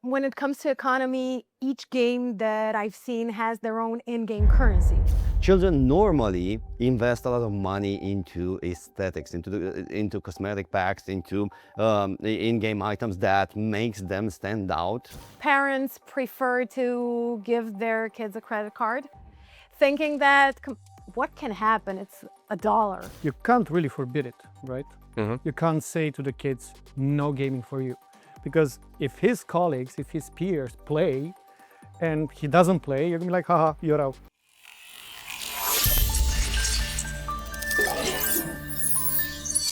when it comes to economy, each game that I've seen has their own in-game currency. Children normally invest a lot of money into aesthetics, into cosmetic packs, into in-game items that makes them stand out. Parents prefer to give their kids a credit card, thinking that what can happen? It's $1. You can't really forbid it, right? You can't say to the kids, no gaming for you. Because if his colleagues, if his peers play and he doesn't play, you're gonna be like, haha, you're out.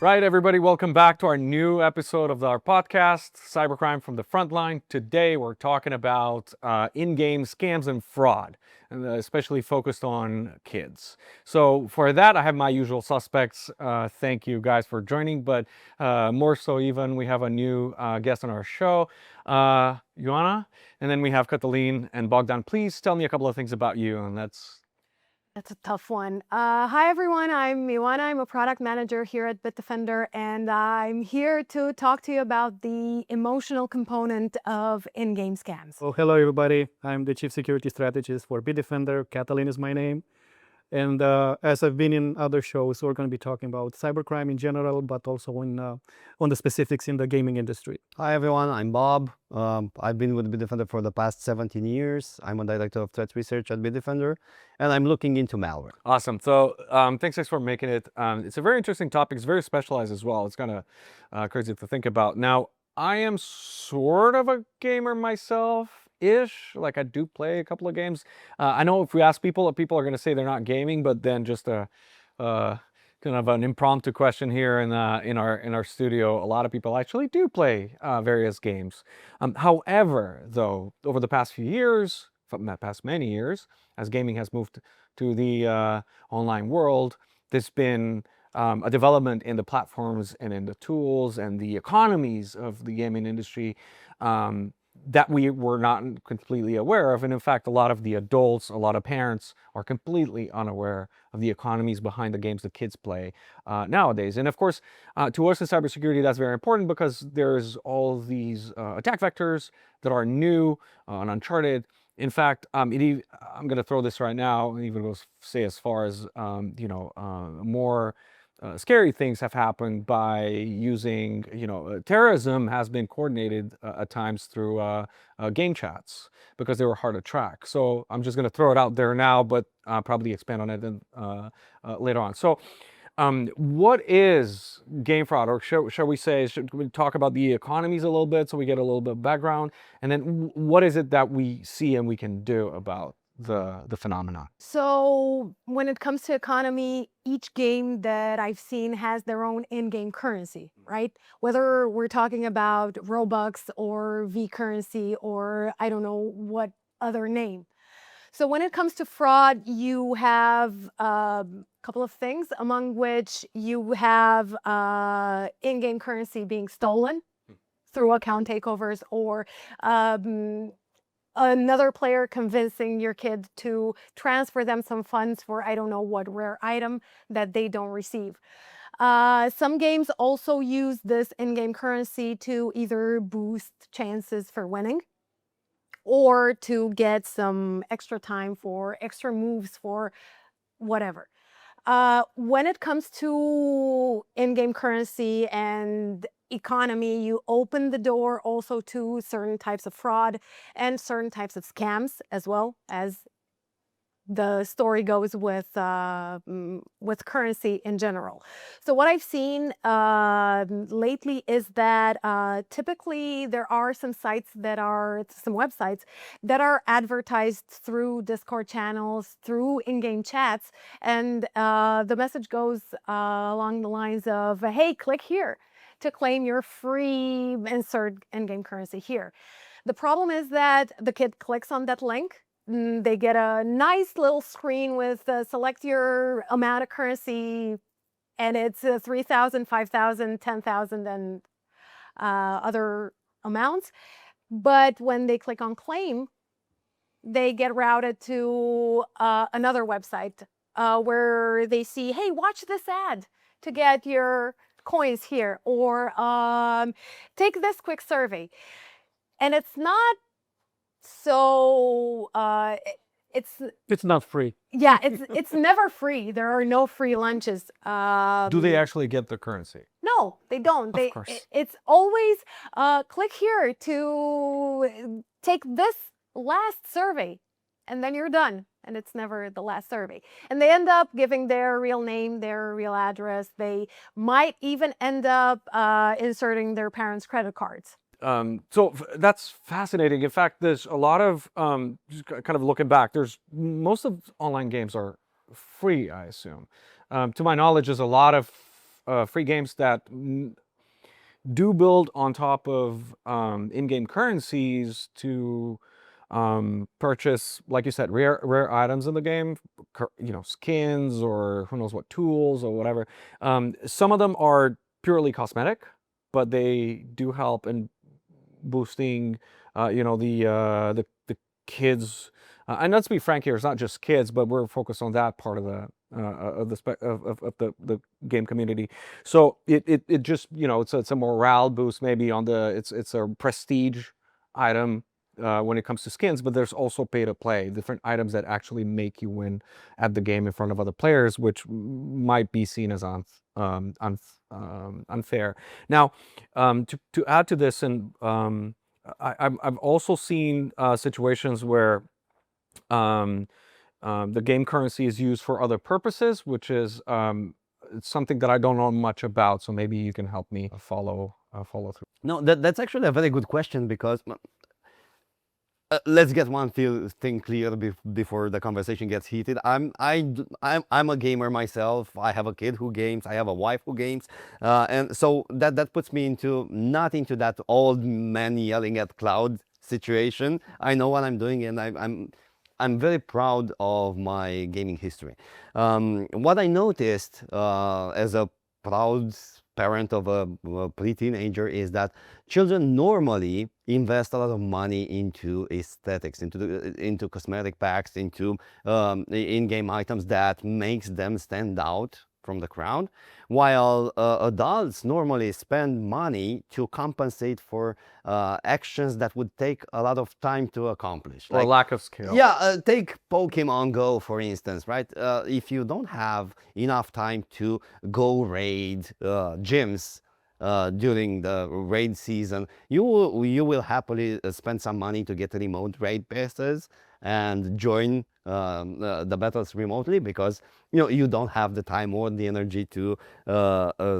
Right, everybody, welcome back to our new episode of our podcast, Cybercrime from the Frontline. Today, we're talking about in-game scams and fraud, and especially focused on kids. So for that, I have my usual suspects. Thank you guys for joining, but more so even, we have a new guest on our show, Ioana, and then we have Katalin and Bogdan. Please tell me a couple of things about you, and That's a tough one. Hi, everyone. I'm Ioana. I'm a product manager here at Bitdefender, and I'm here to talk to you about the emotional component of in-game scams. Well, hello, everybody. I'm the Chief Security Strategist for Bitdefender. Katalin is my name. And as I've been in other shows, we're going to be talking about cybercrime in general, but also on the specifics in the gaming industry. Hi everyone, I'm Bob. I've been with Bitdefender for the past 17 years. I'm a director of threat research at Bitdefender, and I'm looking into malware. awesome. So thanks guys for making it. It's a very interesting topic. It's very specialized as well. It's kind of crazy to think about. Now, I am sort of a gamer myself-ish. Like, I do play a couple of games. I know if we ask people are going to say they're not gaming, but then just a kind of an impromptu question here in our studio, a lot of people actually do play various games. However, though, over the past few years, past many years, as gaming has moved to the online world, there's been a development in the platforms and in the tools and the economies of the gaming industry that we were not completely aware of. And in fact, a lot of the adults, a lot of parents are completely unaware of the economies behind the games that kids play nowadays. And of course, to us in cybersecurity, that's very important because there's all these attack vectors that are new and uncharted. In fact, I'm going to throw this right now, and even go say as far as, more scary things have happened by using, terrorism has been coordinated at times through game chats because they were hard to track. So I'm just going to throw it out there now, but probably expand on it later on. So what is game fraud, or shall we say, should we talk about the economies a little bit so we get a little bit of background? And then what is it that we see and we can do about the phenomenon? So when it comes to economy, each game that I've seen has their own in-game currency, right? Whether we're talking about Robux or V currency or I don't know what other name. So when it comes to fraud, you have a couple of things, among which you have in-game currency being stolen through account takeovers, or another player convincing your kid to transfer them some funds for I don't know what rare item that they don't receive. Some games also use this in-game currency to either boost chances for winning or to get some extra time for extra moves for whatever. When it comes to in-game currency and economy, you open the door also to certain types of fraud and certain types of scams, as well as the story goes with currency in general. So what I've seen lately is that typically there are some websites that are advertised through Discord channels, through in-game chats, and the message goes along the lines of, hey, click here to claim your free insert in-game currency here. The problem is that the kid clicks on that link. They get a nice little screen with select your amount of currency, and it's 3,000, 5,000, 10,000, and other amounts. But when they click on claim, they get routed to another website where they see, hey, watch this ad to get your coins here, or take this quick survey. and it's not so It's not free. yeah, it's never free. There are no free lunches. Do they actually get the currency? No, they don't. Of course. It's always click here to take this last survey, and then you're done. And it's never the last survey. And they end up giving their real name, their real address. They might even end up inserting their parents' credit cards. So that's fascinating. In fact, there's a lot of, just kind of looking back, most of online games are free, I assume. To my knowledge, there's a lot of free games that do build on top of in-game currencies to purchase, like you said, rare items in the game, skins or who knows what tools or whatever. Some of them are purely cosmetic, but they do help in boosting, the kids. And let's be frank here, it's not just kids, but we're focused on that part of the game community. So it just, it's a morale boost maybe on it's a prestige item when it comes to skins, but there's also pay to play, different items that actually make you win at the game in front of other players, which might be seen as unfair. Now, to add to this, and I've also seen situations where the game currency is used for other purposes, which is it's something that I don't know much about. So maybe you can help me follow through. No, that's actually a very good question, because let's get one thing clear before the conversation gets heated. I'm a gamer myself. I have a kid who games. I have a wife who games, and so that puts me not into that old man yelling at cloud situation. I know what I'm doing, and I'm very proud of my gaming history. What I noticed as a proud parent of a pre-teenager is that children normally invest a lot of money into aesthetics, into cosmetic packs, into in-game items that makes them stand out from the crowd, while adults normally spend money to compensate for actions that would take a lot of time to accomplish. Or lack of skill. Yeah, take Pokemon Go, for instance, right? If you don't have enough time to go raid gyms during the raid season, you will happily spend some money to get remote raid passes and join the battles remotely, because you don't have the time or the energy to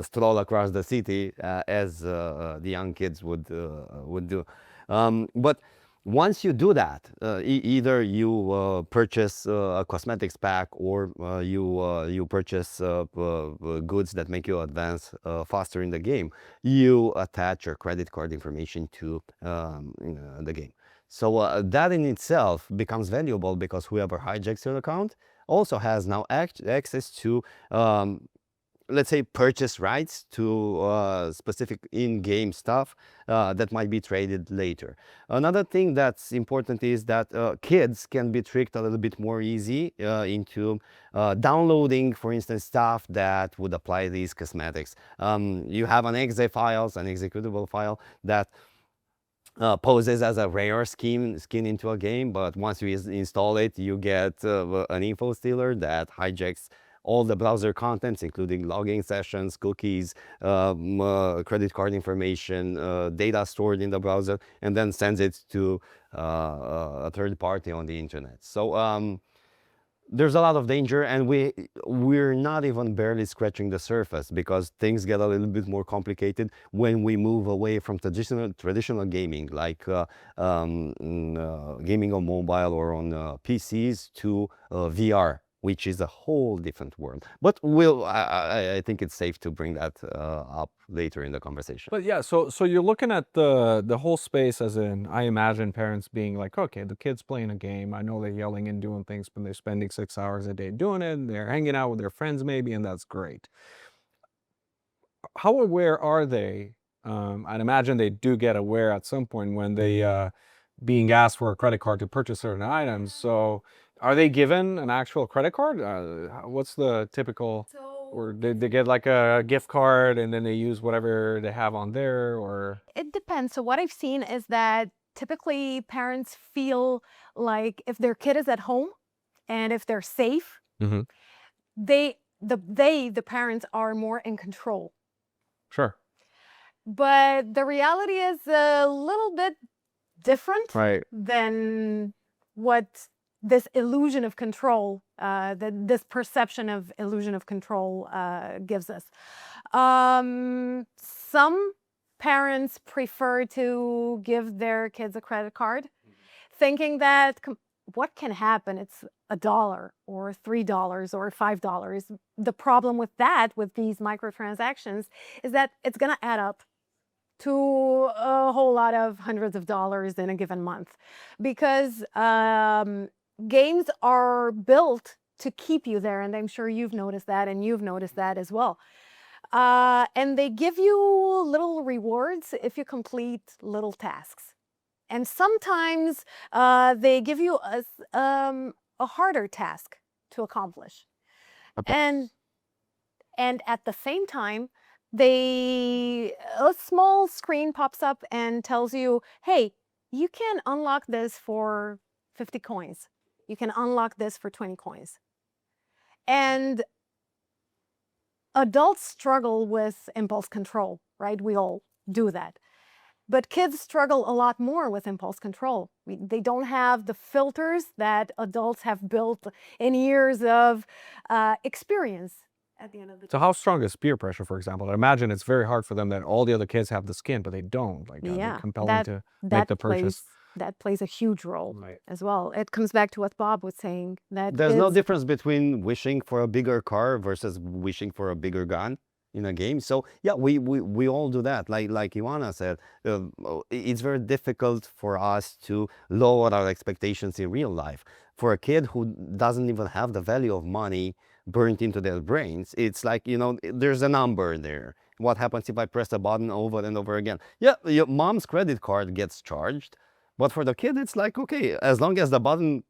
stroll across the city as the young kids would do. But once you do that, either you purchase a cosmetics pack, or you purchase goods that make you advance faster in the game, you attach your credit card information to the game. So that in itself becomes valuable, because whoever hijacks your account also has now access to, let's say, purchase rights to specific in-game stuff that might be traded later. Another thing that's important is that kids can be tricked a little bit more easy into downloading, for instance, stuff that would apply these cosmetics. You have an exe files, an executable file that poses as a rare skin into a game, but once you install it, you get an info stealer that hijacks all the browser contents, including logging sessions, cookies, credit card information, data stored in the browser, and then sends it to a third party on the internet. So there's a lot of danger, and we're not even barely scratching the surface, because things get a little bit more complicated when we move away from traditional gaming, like gaming on mobile or on PCs, to VR, which is a whole different world. But I think it's safe to bring that up later in the conversation. But yeah, so you're looking at the whole space, as in, I imagine parents being like, okay, the kid's playing a game. I know they're yelling and doing things, but they're spending 6 hours a day doing it, and they're hanging out with their friends maybe, and that's great. How aware are they? I'd imagine they do get aware at some point when they being asked for a credit card to purchase certain items. So are they given an actual credit card? What's the typical, or they get like a gift card and then they use whatever they have on there, or? It depends. So what I've seen is that typically parents feel like if their kid is at home and if they're safe, Mm-hmm. the parents are more in control. Sure. But the reality is a little bit different Right. than what this illusion of control, this perception of illusion of control gives us. Some parents prefer to give their kids a credit card, thinking that what can happen? It's $1 or $3 or $5. The problem with that, with these microtransactions, is that it's going to add up to a whole lot of hundreds of dollars in a given month, because games are built to keep you there, and I'm sure you've noticed that, and you've noticed that as well. And they give you little rewards if you complete little tasks. And sometimes they give you a harder task to accomplish. And at the same time, a small screen pops up and tells you, hey, you can unlock this for 50 coins. You can unlock this for 20 coins. And adults struggle with impulse control, right? We all do that. But kids struggle a lot more with impulse control. They don't have the filters that adults have built in years of experience at the end of the day. So how strong is peer pressure, for example? I imagine it's very hard for them that all the other kids have the skin, but they don't. Like, they're compelling to make the purchase. That plays a huge role Right. as well. It comes back to what Bob was saying, that There's no difference between wishing for a bigger car versus wishing for a bigger gun in a game. So yeah, we all do that. Like Ioana said, it's very difficult for us to lower our expectations in real life. For a kid who doesn't even have the value of money burnt into their brains, it's like, there's a number there. What happens if I press a button over and over again? Yeah, your mom's credit card gets charged. But for the kid, it's like, okay, as long as the button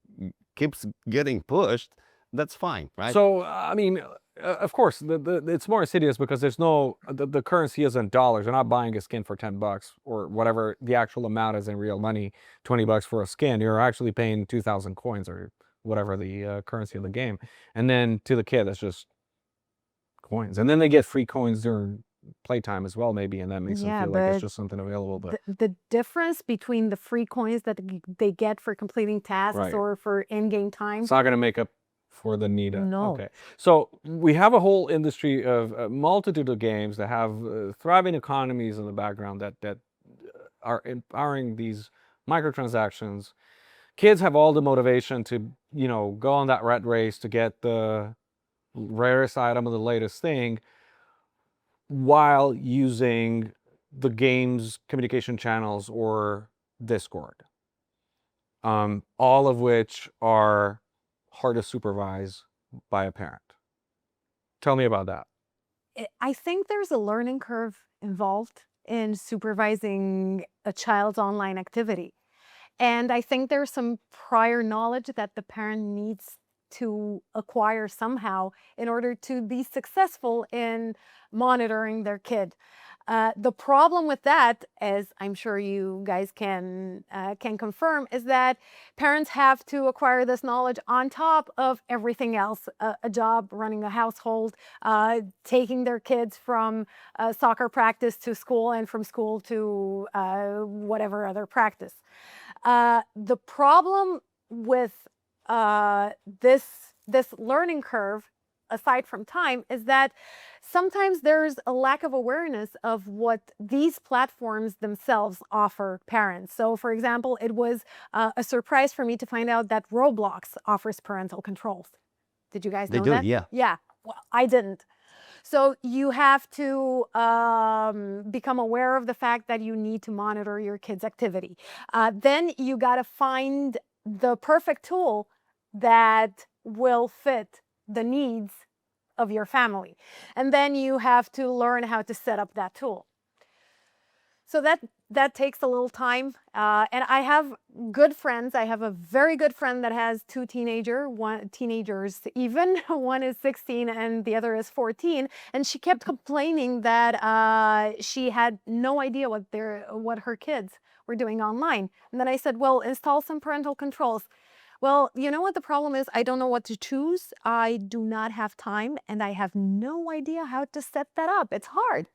keeps getting pushed, that's fine, right? So, I mean, of course, it's more insidious because there's no, the currency isn't dollars. You're not buying a skin for $10 or whatever the actual amount is in real money, $20 for a skin. You're actually paying 2,000 coins or whatever the currency of the game. And then to the kid, that's just coins. And then they get free coins during playtime as well, maybe, and that makes them feel like it's just something available. But the difference between the free coins that they get for completing tasks Right. or for in-game time, it's not going to make up for the need. No. Okay. So we have a whole industry of a multitude of games that have thriving economies in the background that are empowering these microtransactions. Kids have all the motivation to, go on that rat race to get the rarest item or the latest thing, while using the game's communication channels or Discord, all of which are hard to supervise by a parent. Tell me about that. I think there's a learning curve involved in supervising a child's online activity. And I think there's some prior knowledge that the parent needs to acquire somehow in order to be successful in monitoring their kid. The problem with that, as I'm sure you guys can confirm, is that parents have to acquire this knowledge on top of everything else: a job, running a household, taking their kids from soccer practice to school, and from school to whatever other practice. The problem with this learning curve, aside from time, is that sometimes there's a lack of awareness of what these platforms themselves offer parents. So, for example, it was a surprise for me to find out that Roblox offers parental controls. Did you guys know that? They do, yeah. Yeah, well, I didn't. So you have to become aware of the fact that you need to monitor your kid's activity. Then you got to find the perfect tool that will fit the needs of your family. And then you have to learn how to set up that tool. So that takes a little time. And I have good friends. I have a very good friend that has two teenagers even. One is 16 and the other is 14. And she kept complaining that she had no idea what her kids we're doing online. And then I said, well, install some parental controls. Well, you know what the problem is? I don't know what to choose. I do not have time, and I have no idea how to set that up. It's hard.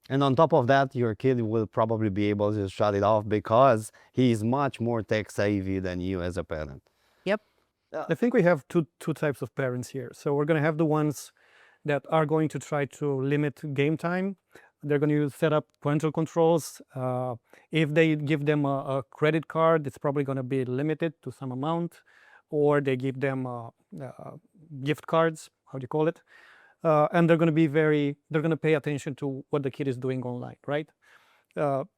And on top of that, your kid will probably be able to shut it off because he is much more tech savvy than you as a parent. Yep. I think we have two types of parents here. So we're going to have the ones that are going to try to limit game time. They're going to set up parental controls. If they give them a credit card, it's probably going to be limited to some amount, or they give them gift cards, how do you call it? And they're going to be they're going to pay attention to what the kid is doing online, right?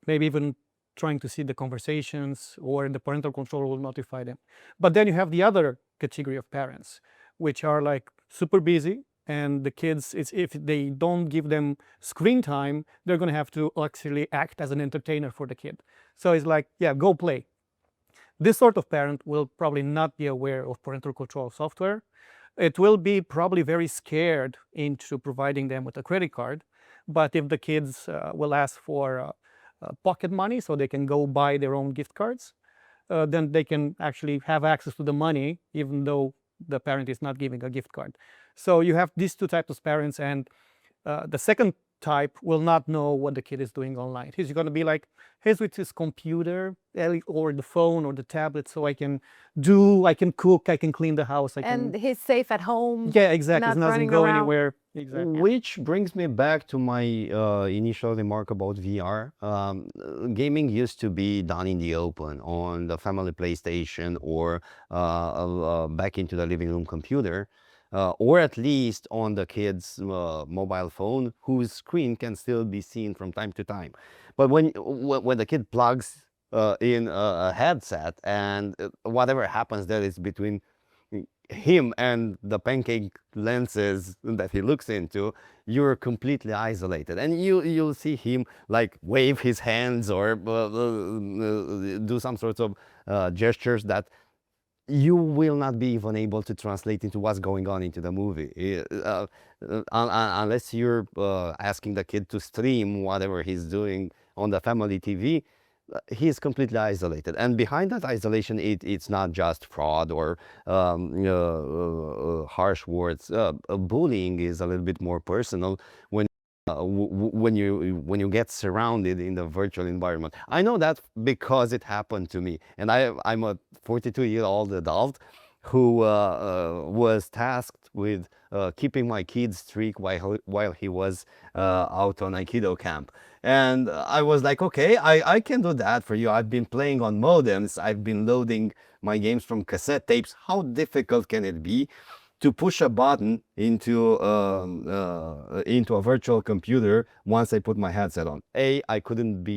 Maybe even trying to see the conversations, or the parental control will notify them. But then you have the other category of parents, which are like super busy, and the kids, if they don't give them screen time, they're going to have to actually act as an entertainer for the kid. So it's like, yeah, go play. This sort of parent will probably not be aware of parental control software. It will be probably very scared into providing them with a credit card. But if the kids will ask for pocket money so they can go buy their own gift cards, then they can actually have access to the money, even though the parent is not giving a gift card. So you have these two types of parents, and the second type will not know what the kid is doing online. He's going to be like, here's with his computer or the phone or the tablet, so I can cook, I can clean the house. And he's safe at home. Yeah, exactly. He doesn't running go around. anywhere. Exactly. Which brings me back to my initial remark about VR. Gaming used to be done in the open on the family PlayStation, or back into the living room computer, or at least on the kid's mobile phone, whose screen can still be seen from time to time. But when the kid plugs in a headset, and whatever happens there is between him and the pancake lenses that he looks into, you're completely isolated, and you'll see him like wave his hands or do some sorts of gestures that you will not be even able to translate into what's going on into the movie, unless you're asking the kid to stream whatever he's doing on the family TV. He's completely isolated, and behind that isolation, it's not just fraud or harsh words. Bullying is a little bit more personal when you get surrounded in the virtual environment. I know that because it happened to me, and I'm a 42-year-old adult who was tasked with keeping my kid streak while he was out on Aikido camp. And I was like, okay, I can do that for you. I've been playing on modems. I've been loading my games from cassette tapes. How difficult can it be to push a button into a virtual computer once I put my headset on? I couldn't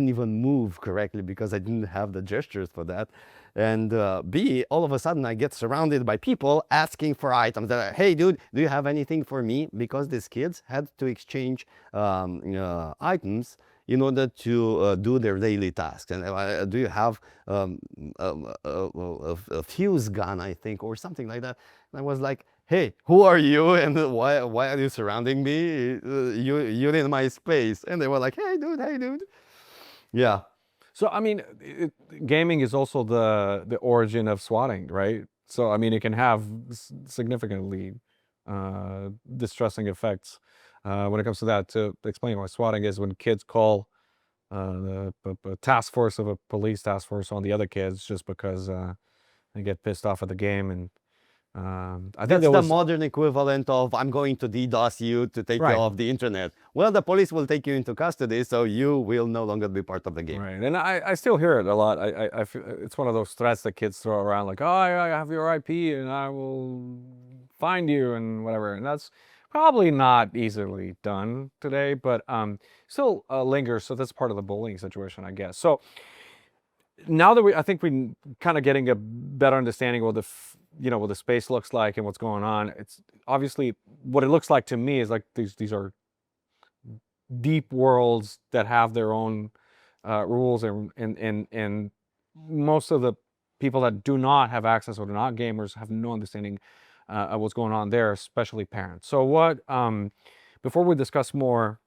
even move correctly because I didn't have the gestures for that. And B, all of a sudden I get surrounded by people asking for items that are, hey dude, do you have anything for me? Because these kids had to exchange items in order to do their daily tasks. And do you have a fuse gun, I think, or something like that? And I was like, hey, who are you, and why are you surrounding me? You're in my space. And they were like, hey dude. Yeah. So I mean, gaming is also the origin of swatting, right? So I mean, it can have significantly distressing effects when it comes to that. To explain what swatting is, when kids call the task force of a police task force on the other kids just because they get pissed off at the game. And I think that's the modern equivalent of, I'm going to DDoS you to take you off the internet. Well, the police will take you into custody, so you will no longer be part of the game. Right, and I still hear it a lot. I feel it's one of those threats that kids throw around, like, oh, I have your IP and I will find you and whatever. And that's probably not easily done today, but still lingers. So that's part of the bullying situation, I guess. So now that I think we kind of getting a better understanding of what the space looks like and what's going on. It's obviously what it looks like to me is like these are deep worlds that have their own rules, and most of the people that do not have access or are not gamers have no understanding of what's going on there, especially parents. So what before we discuss more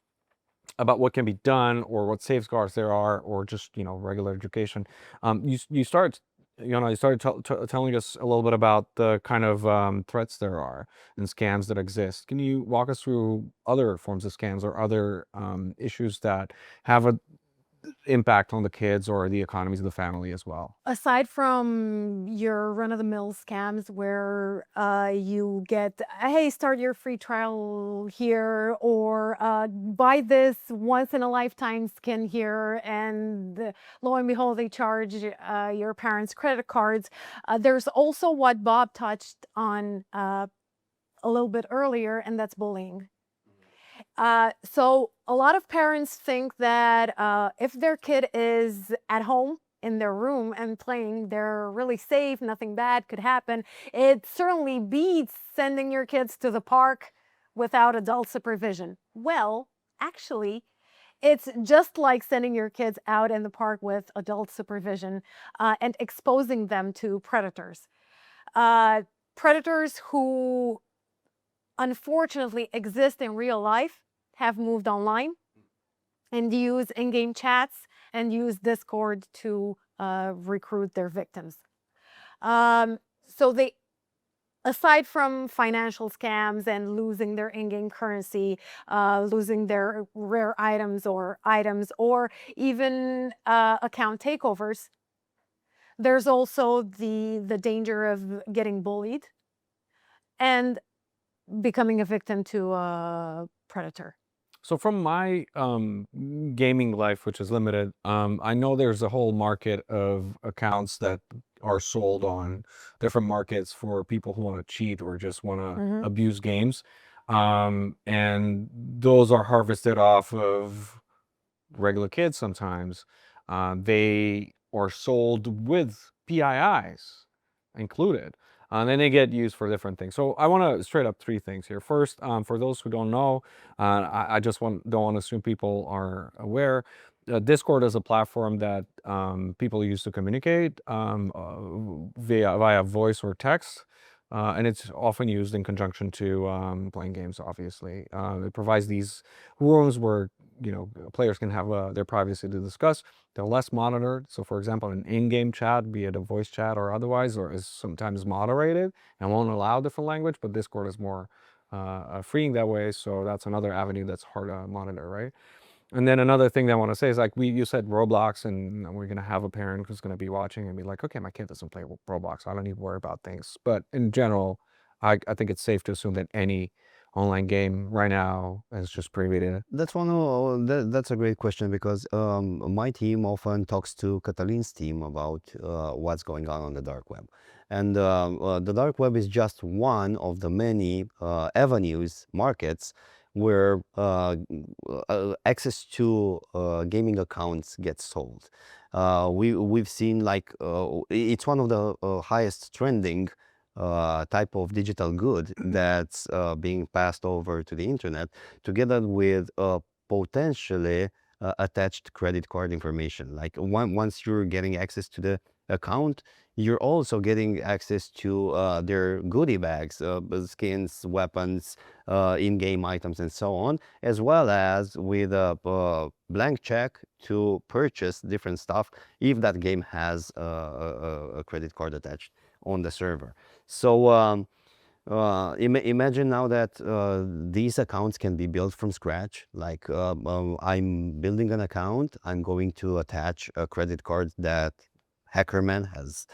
about what can be done or what safeguards there are, or just regular education. You started telling us a little bit about the kind of threats there are and scams that exist. Can you walk us through other forms of scams or other issues that have a impact on the kids or the economies of the family as well? Aside from your run-of-the-mill scams where you get, hey, start your free trial here, or buy this once-in-a-lifetime skin here, and lo and behold, they charge your parents' credit cards. There's also what Bob touched on a little bit earlier, and that's bullying. So a lot of parents think that if their kid is at home in their room and playing, they're really safe, nothing bad could happen. It certainly beats sending your kids to the park without adult supervision. Well, actually, it's just like sending your kids out in the park with adult supervision and exposing them to predators. Predators who unfortunately exist in real life have moved online and use in-game chats and use Discord to recruit their victims. So they, aside from financial scams and losing their in-game currency, losing their rare items, or even account takeovers, there's also the danger of getting bullied and becoming a victim to a predator. So from my gaming life, which is limited, I know there's a whole market of accounts that are sold on different markets for people who want to cheat or just want to abuse games. And those are harvested off of regular kids sometimes. They are sold with PIIs included. And then they get used for different things. So I want to straight up three things here. First, for those who don't know, I just don't want to assume people are aware. Discord is a platform that people use to communicate via voice or text. And it's often used in conjunction to playing games, obviously. It provides these rooms where players can have their privacy to discuss. They're less monitored. So for example, an in-game chat, be it a voice chat or otherwise, or is sometimes moderated and won't allow different language, but Discord is more freeing that way. So that's another avenue that's hard to monitor, right? And then another thing that I want to say is, like, you said Roblox, and we're going to have a parent who's going to be watching and be like, okay, my kid doesn't play Roblox. I don't need to worry about things. But in general, I think it's safe to assume that any online game right now is just prohibited. That's that's a great question, because my team often talks to Catalin's team about what's going on the dark web. And the dark web is just one of the many avenues, markets, where access to gaming accounts gets sold. We've seen, like, it's one of the highest trending type of digital good that's being passed over to the internet, together with potentially attached credit card information. Like, once you're getting access to the account, you're also getting access to their goodie bags, skins, weapons, in-game items, and so on, as well as with a blank check to purchase different stuff if that game has a credit card attached on the server. So imagine now that these accounts can be built from scratch. Like, I'm building an account, I'm going to attach a credit card that Hackerman has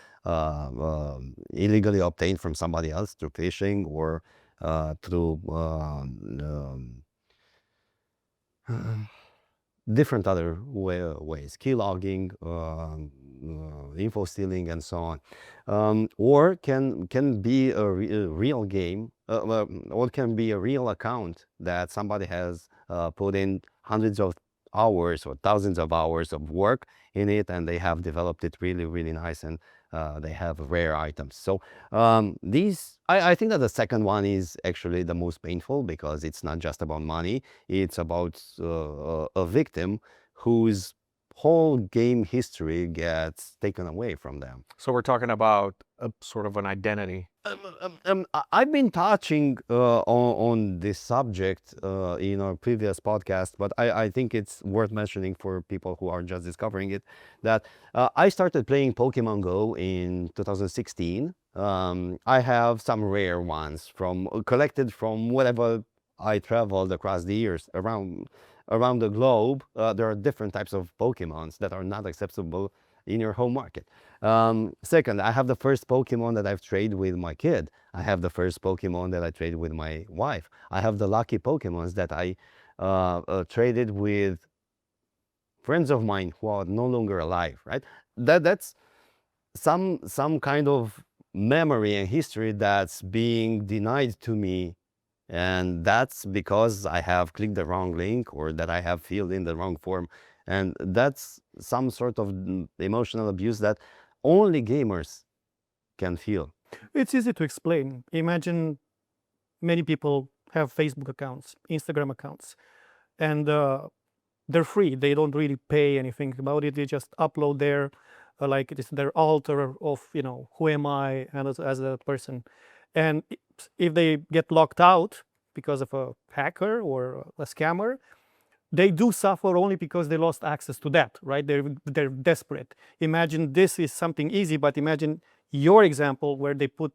illegally obtained from somebody else through phishing or through different other ways, keylogging, info stealing, and so on. Or can be a real game, or can be a real account that somebody has put in hundreds of hours or thousands of hours of work in it, and they have developed it really, really nice, and they have rare items. So I think that the second one is actually the most painful, because it's not just about money, it's about a victim who's whole game history gets taken away from them. So we're talking about a sort of an identity. I've been touching on this subject in our previous podcast, but I think it's worth mentioning for people who are just discovering it, that I started playing Pokemon Go in 2016. I have some rare ones collected from wherever I traveled across the years around the globe. There are different types of Pokemons that are not accessible in your home market. Second, I have the first Pokemon that I've traded with my kid. I have the first Pokemon that I traded with my wife. I have the lucky Pokemons that I traded with friends of mine who are no longer alive, right? That's some kind of memory and history that's being denied to me, and that's because I have clicked the wrong link or that I have filled in the wrong form. And that's some sort of emotional abuse that only gamers can feel. It's easy to explain. Imagine many people have Facebook accounts, Instagram accounts, and they're free. They don't really pay anything about it. They just upload their, like it is their altar of, who am I and as a person. And if they get locked out because of a hacker or a scammer, they do suffer only because they lost access to that, right? They're desperate. Imagine this is something easy, but imagine your example where they put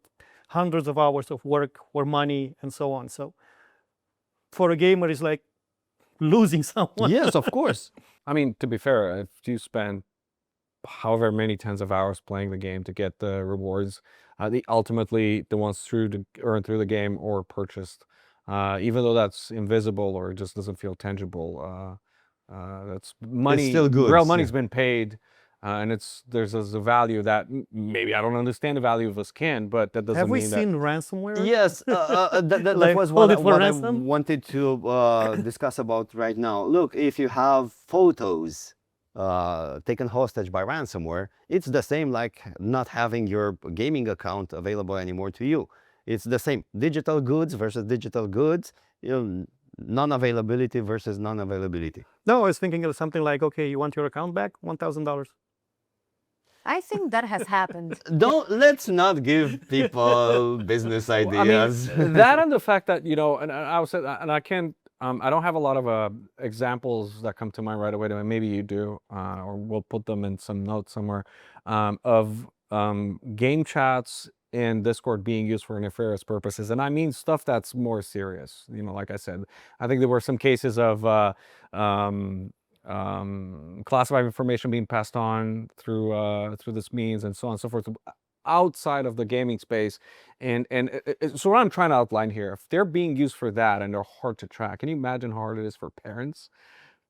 hundreds of hours of work or money and so on. So for a gamer, it's like losing someone. Yes, of course. I mean, to be fair, if you spend however many tens of hours playing the game to get the rewards, ultimately the ones earned through the game or purchased, even though that's invisible or just doesn't feel tangible, that's money. It's still good. Real money's been paid, and there's a value that maybe I don't understand the value of a skin, but that doesn't Have we mean seen ransomware? Yes, that Like, was hold what it for I ransom? wanted to discuss about right now. Look, if you have photos taken hostage by ransomware, it's the same like not having your gaming account available anymore to you. It's the same. Digital goods versus digital goods, non-availability versus non-availability. No, I was thinking of something like, okay, you want your account back? $1,000. I think that has happened. Let's not give people business ideas. I mean, that and the fact that, and I was and I can't, I don't have a lot of examples that come to mind right away. Maybe you do, or we'll put them in some notes somewhere, of game chats in Discord being used for nefarious purposes. And I mean stuff that's more serious. Like I said, I think there were some cases of classified information being passed on through this means and so on and so forth outside of the gaming space. And so what I'm trying to outline here, if they're being used for that and they're hard to track, can you imagine how hard it is for parents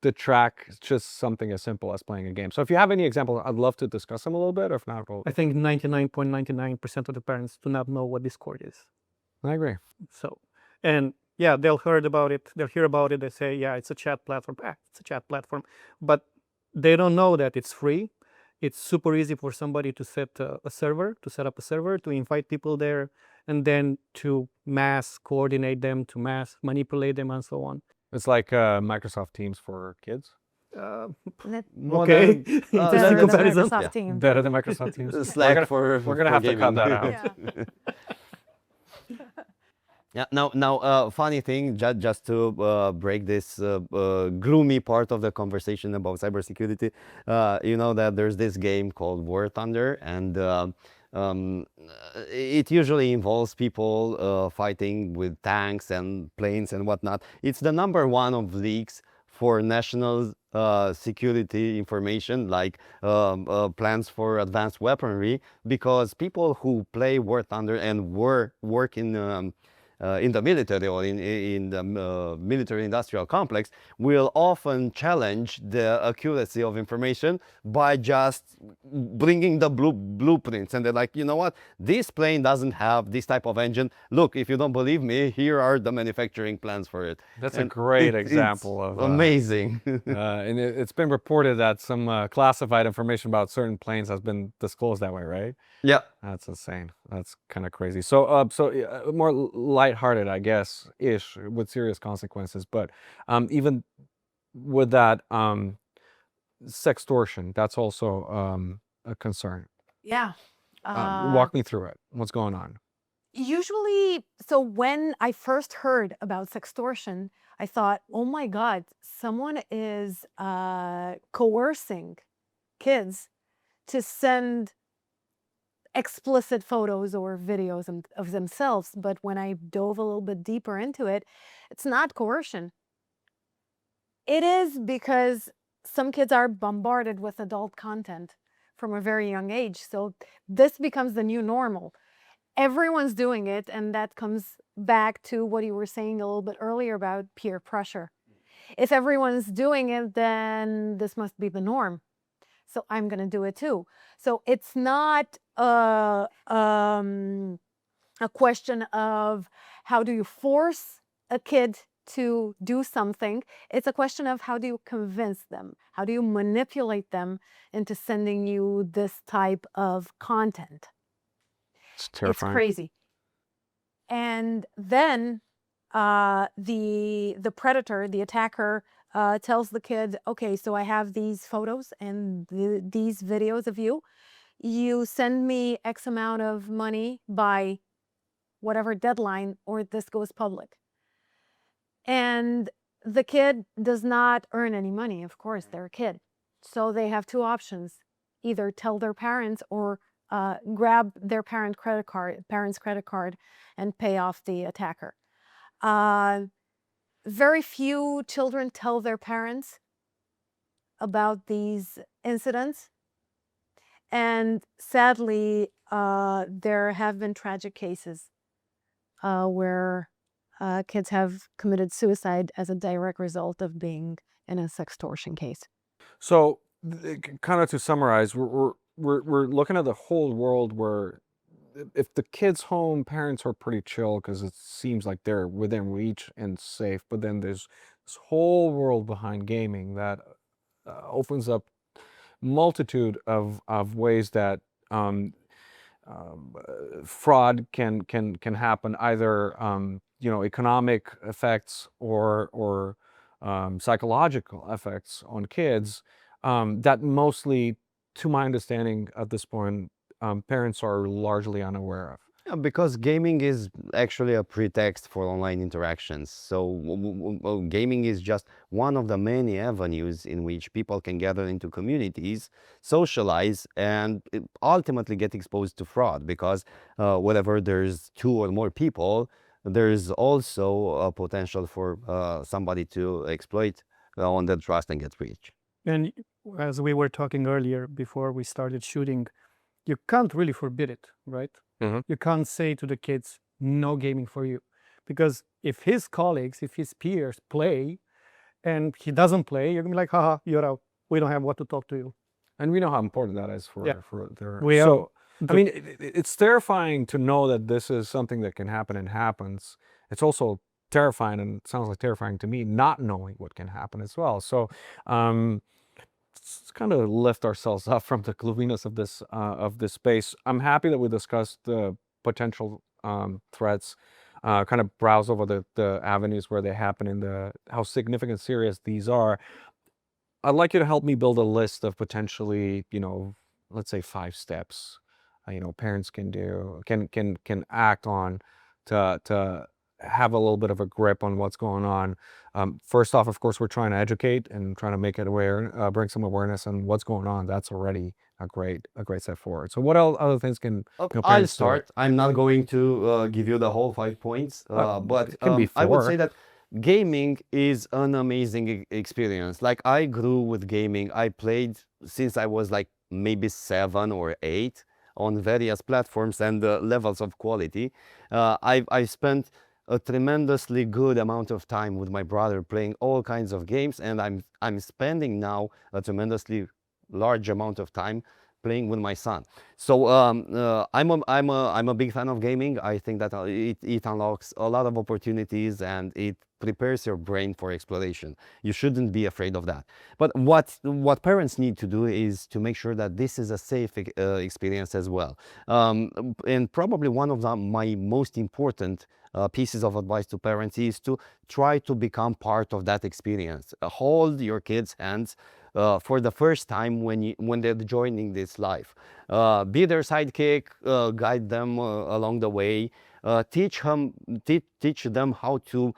to track just something as simple as playing a game? So if you have any examples, I'd love to discuss them a little bit. Or if not, I think 99.99% of the parents do not know what Discord is. I agree. So, and yeah, they'll hear about it. They say, yeah, it's a chat platform. It's a chat platform. But they don't know that it's free. It's super easy for somebody to set up a server, to invite people there, and then to mass coordinate them, to mass manipulate them, and so on. It's like Microsoft Teams for kids. Okay, interesting comparison. Microsoft Team. Better than Microsoft Teams. Slack we're gonna have to cut that out. Yeah. Yeah. Now, funny thing, just to break this gloomy part of the conversation about cybersecurity, you know that there's this game called War Thunder, and it usually involves people fighting with tanks and planes and whatnot. It's the #1 of leaks for national security information, like plans for advanced weaponry, because people who play War Thunder and work in the military or in the military-industrial complex will often challenge the accuracy of information by just bringing the blueprints. And they're like, you know what? This plane doesn't have this type of engine. Look, if you don't believe me, here are the manufacturing plans for it. That's a great example of amazing. And it's been reported that some classified information about certain planes has been disclosed that way, right? Yeah. That's insane. That's kind of crazy. So, more lighthearted, I guess, with serious consequences. But even with that, sextortion, that's also a concern. Yeah. Walk me through it. What's going on? Usually, so when I first heard about sextortion, I thought, oh my God, someone is coercing kids to send explicit photos or videos of themselves. But when I dove a little bit deeper into it, it's not coercion. It is because some kids are bombarded with adult content from a very young age. So this becomes the new normal. Everyone's doing it, and that comes back to what you were saying a little bit earlier about peer pressure. If everyone's doing it, then this must be the norm. So I'm going to do it too. So it's not a question of how do you force a kid to do something. It's a question of how do you convince them? How do you manipulate them into sending you this type of content? It's terrifying. It's crazy. And then the predator, the attacker, tells the kid, okay, so I have these photos and these videos of you. You send me X amount of money by whatever deadline, or this goes public. And the kid does not earn any money. Of course, they're a kid. So they have two options: either tell their parents or grab their parent's credit card and pay off the attacker. Very few children tell their parents about these incidents. And sadly, there have been tragic cases where kids have committed suicide as a direct result of being in a sextortion case. So, kind of to summarize, we're looking at the whole world where if the kid's home, parents are pretty chill because it seems like they're within reach and safe. But then there's this whole world behind gaming that opens up multitude of ways that fraud can happen, either economic effects or psychological effects on kids, that mostly, to my understanding at this point, parents are largely unaware of. Yeah, because gaming is actually a pretext for online interactions. So gaming is just one of the many avenues in which people can gather into communities, socialize, and ultimately get exposed to fraud. Because whenever there's two or more people, there's also a potential for somebody to exploit on that trust and get rich. And as we were talking earlier before we started shooting, you can't really forbid it, right? You can't say to the kids, no gaming for you. Because if his colleagues, if his peers play and he doesn't play, you're gonna be like, haha, you're out. We don't have what to talk to you. And we know how important that is for, Yeah. for their... We are- So, I mean, it's terrifying to know that this is something that can happen and happens. It's also terrifying, and it sounds like terrifying to me, not knowing what can happen as well. So, let's kind of lift ourselves up from the gloominess of this space. I'm happy that we discussed the potential threats, kind of browse over the avenues where they happen and how significant, serious these are. I'd like you to help me build a list of potentially, let's say 5 steps, parents can do, can act on to have a little bit of a grip on what's going on. First off, of course, we're trying to educate and trying to make it aware, bring some awareness on what's going on. That's already a great step forward. So what other things can Okay, I'll parents do? start. I'm not going to give you the whole 5 points, but it can be I would 4. say that gaming is an amazing experience. Like, I grew with gaming. I played since I was like maybe 7 or 8 on various platforms and levels of quality. I spent a tremendously good amount of time with my brother playing all kinds of games, and I'm spending now a tremendously large amount of time playing with my son. So I'm a big fan of gaming. I think that it unlocks a lot of opportunities and it prepares your brain for exploration. You shouldn't be afraid of that. But what parents need to do is to make sure that this is a safe experience as well. And probably one of my most important pieces of advice to parents is to try to become part of that experience. Hold your kids' hands. for the first time when they're joining this life. Be their sidekick, guide them along the way, teach them how to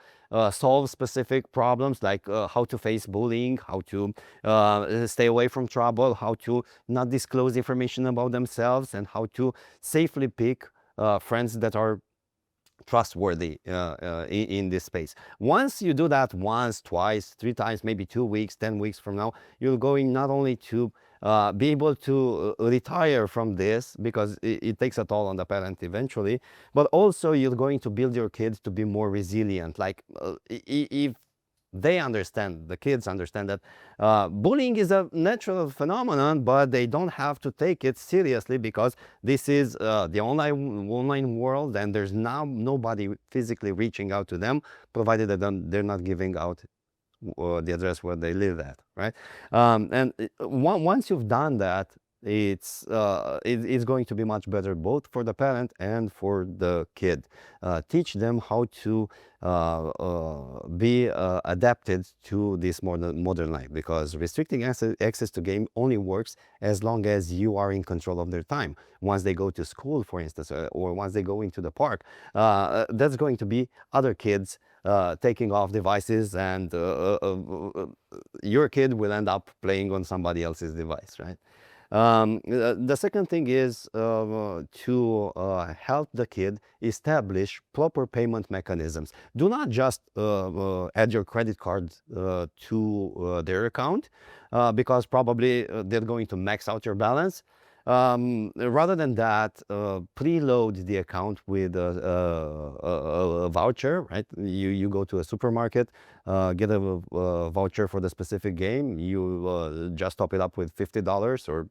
solve specific problems, like how to face bullying, how to stay away from trouble, how to not disclose information about themselves, and how to safely pick friends that are trustworthy in this space. Once you do that once, twice, 3 times, maybe 2 weeks, 10 weeks from now, you're going not only to be able to retire from this, because it takes a toll on the parent eventually, but also you're going to build your kids to be more resilient. Like if they understand, the kids understand that bullying is a natural phenomenon, but they don't have to take it seriously, because this is the online world, and there's now nobody physically reaching out to them, provided that they're not giving out the address where they live at, right? Once you've done that, it's going to be much better both for the parent and for the kid. Teach them how to be adapted to this modern life, because restricting access to game only works as long as you are in control of their time. Once they go to school, for instance, or once they go into the park, that's going to be other kids taking off devices, and your kid will end up playing on somebody else's device, right? The second thing is to help the kid establish proper payment mechanisms. Do not just add your credit card to their account, because probably they're going to max out your balance. Rather than that, preload the account with a voucher, right? You go to a supermarket, get a voucher for the specific game. You just top it up with $50 or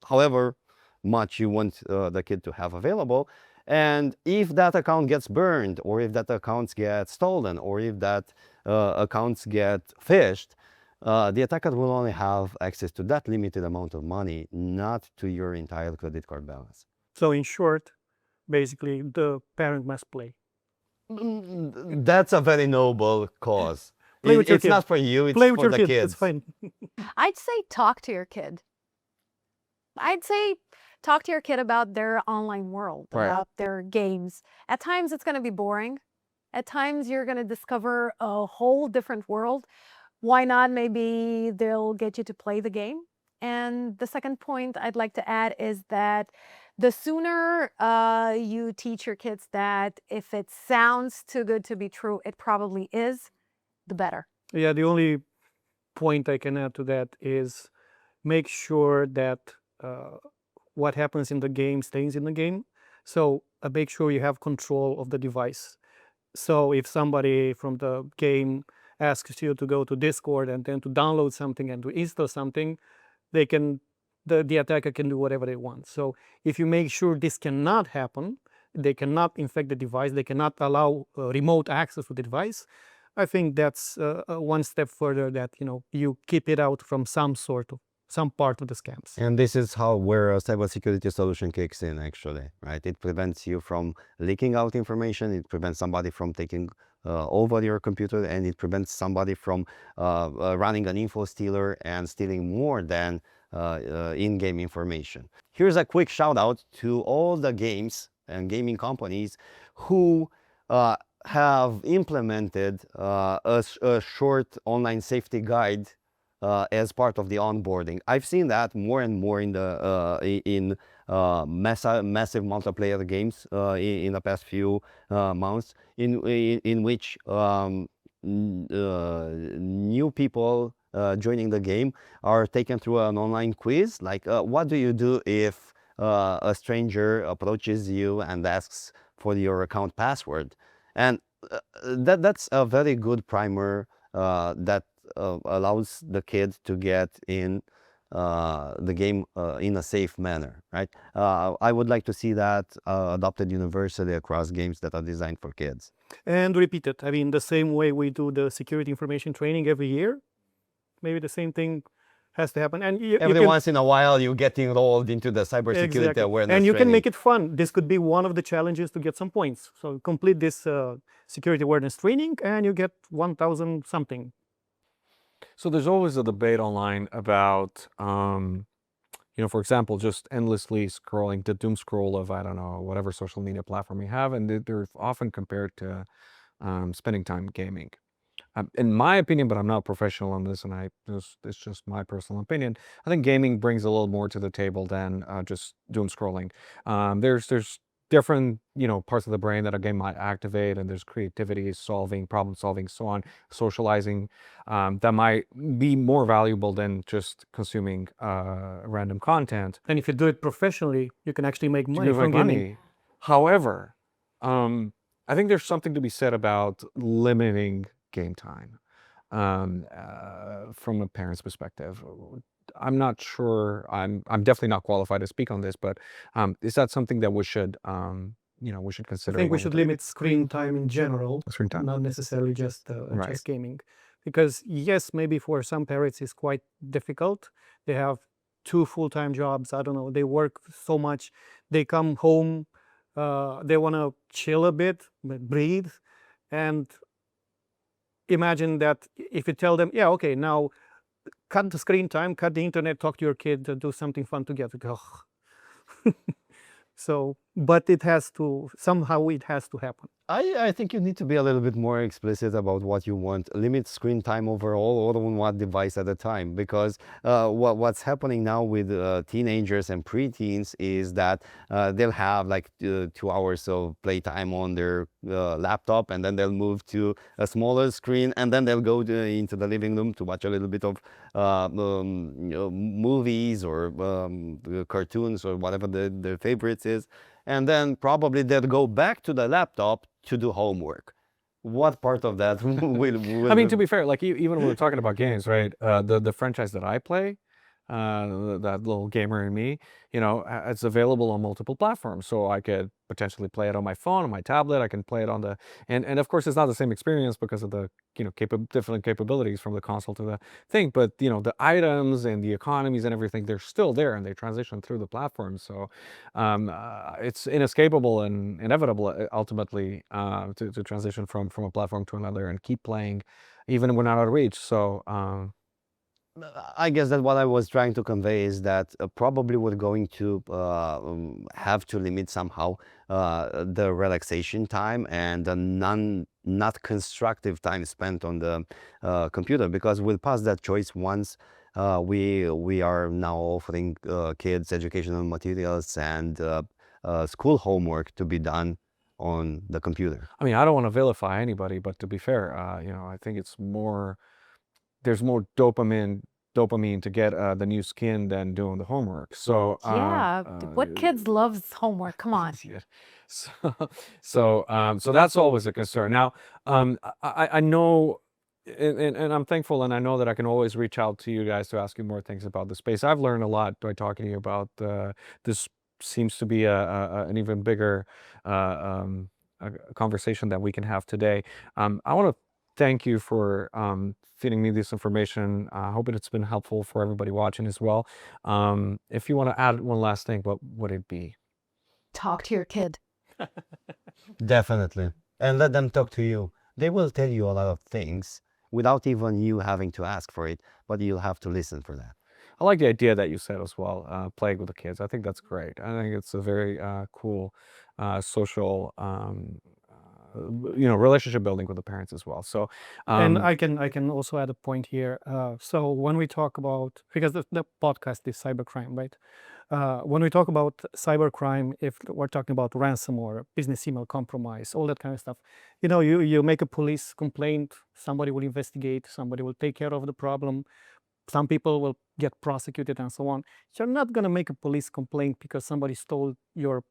however much you want the kid to have available. And if that account gets burned, or if that account gets stolen, or if that accounts get phished, the attacker will only have access to that limited amount of money, not to your entire credit card balance. So in short, basically, the parent must play. That's a very noble cause. Play with your It's kid. not for you, it's Play with for your the kid. kids. It's fine. I'd say talk to your kid. I'd say talk to your kid about their online world, Right. about their games. At times it's going to be boring. At times you're going to discover a whole different world. Why not? Maybe they'll get you to play the game. And the second point I'd like to add is that the sooner you teach your kids that if it sounds too good to be true, it probably is, the better. Yeah, the only point I can add to that is make sure that what happens in the game stays in the game. So make sure you have control of the device. So if somebody from the game asks you to go to Discord and then to download something and to install something, they can, the attacker can do whatever they want. So if you make sure this cannot happen, they cannot infect the device, they cannot allow remote access to the device, I think that's one step further, that you keep it out from some part of the scams. And this is where a cybersecurity solution kicks in, actually, right? It prevents you from leaking out information, it prevents somebody from taking over your computer, and it prevents somebody from running an info stealer and stealing more than in-game information. Here's a quick shout out to all the games and gaming companies who have implemented a short online safety guide as part of the onboarding. I've seen that more and more in the massive multiplayer games in the past few months, in which new people joining the game are taken through an online quiz, like what do you do if a stranger approaches you and asks for your account password? And that's a very good primer that allows the kid to get in the game in a safe manner, right? I would like to see that adopted universally across games that are designed for kids. And repeat it. I mean, the same way we do the security information training every year, maybe the same thing has to happen. And every once in a while, you get enrolled into the cybersecurity exactly. awareness and you training. can make it fun. This could be one of the challenges to get some points. So complete this security awareness training and you get 1,000 something. So there's always a debate online about, for example, just endlessly scrolling, the doom scroll of, I don't know, whatever social media platform you have, and they're often compared to spending time gaming. In my opinion, but I'm not a professional on this, and it's just my personal opinion. I think gaming brings a little more to the table than just doom scrolling. There's different parts of the brain that a game might activate, and there's creativity, problem solving, so on, socializing, that might be more valuable than just consuming random content. And if you do it professionally, you can actually make money You from make gaming. money. However, I think there's something to be said about limiting game time from a parent's perspective. I'm not sure. I'm definitely not qualified to speak on this, but is that something that we should I consider? think we when should we're limit screen time in general, screen time. not necessarily just Right. gaming. Because yes, maybe for some parents it's quite difficult. They have 2 full-time jobs. I don't know. They work so much. They come home. They want to chill a bit, breathe, and imagine that if you tell them, yeah, okay, now cut the screen time, cut the internet, talk to your kid, do something fun together. So, but it has to, somehow it has to happen. I think you need to be a little bit more explicit about what you want. Limit screen time overall, or on one device at a time. Because what's happening now with teenagers and preteens is that they'll have like 2 hours of playtime on their laptop, and then they'll move to a smaller screen, and then they'll go into the living room to watch a little bit of movies or cartoons or whatever their favorites is. And then probably they'll go back to the laptop to do homework. What part of that will I mean, to be fair, like even when we're talking about games, right? The franchise that I play, that little gamer in me, it's available on multiple platforms. So I could potentially play it on my phone, on my tablet. I can play it on the, and of course it's not the same experience because of the, different capabilities from the console to the thing. But the items and the economies and everything, they're still there, and they transition through the platform. So it's inescapable and inevitable ultimately to transition from a platform to another and keep playing, even when out of reach. So. I guess that what I was trying to convey is that probably we're going to have to limit somehow the relaxation time and the not constructive time spent on the computer, because we'll pass that choice once we are now offering kids educational materials and school homework to be done on the computer. I mean, I don't want to vilify anybody, but to be fair, I think it's more, there's more dopamine to get the new skin than doing the homework. So Yeah, what kids loves homework? Come on. yeah. So that's always a concern. Now, I know, and I'm thankful, and I know that I can always reach out to you guys to ask you more things about the space. I've learned a lot by talking to you about this. Seems to be an even bigger a conversation that we can have today. I want to thank you for feeding me this information. I hope it's been helpful for everybody watching as well. If you want to add one last thing, what would it be? Talk to your kid. Definitely. And let them talk to you. They will tell you a lot of things without even you having to ask for it, but you'll have to listen for that. I like the idea that you said as well, playing with the kids. I think that's great. I think it's a very cool social, relationship building with the parents as well. So, And I can also add a point here. So when we talk about, because the podcast is cybercrime, right? When we talk about cybercrime, if we're talking about ransomware, business email compromise, all that kind of stuff, you make a police complaint, somebody will investigate, somebody will take care of the problem. Some people will get prosecuted and so on. You're not going to make a police complaint because somebody stole your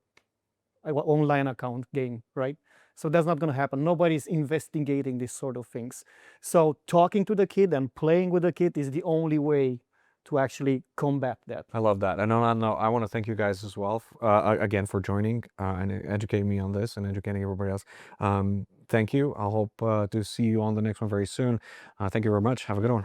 online account game, right? So that's not going to happen. Nobody's investigating these sort of things. So talking to the kid and playing with the kid is the only way to actually combat that. I love that. And I want to thank you guys as well, again, for joining and educating me on this and educating everybody else. Thank you. I hope to see you on the next one very soon. Thank you very much. Have a good one.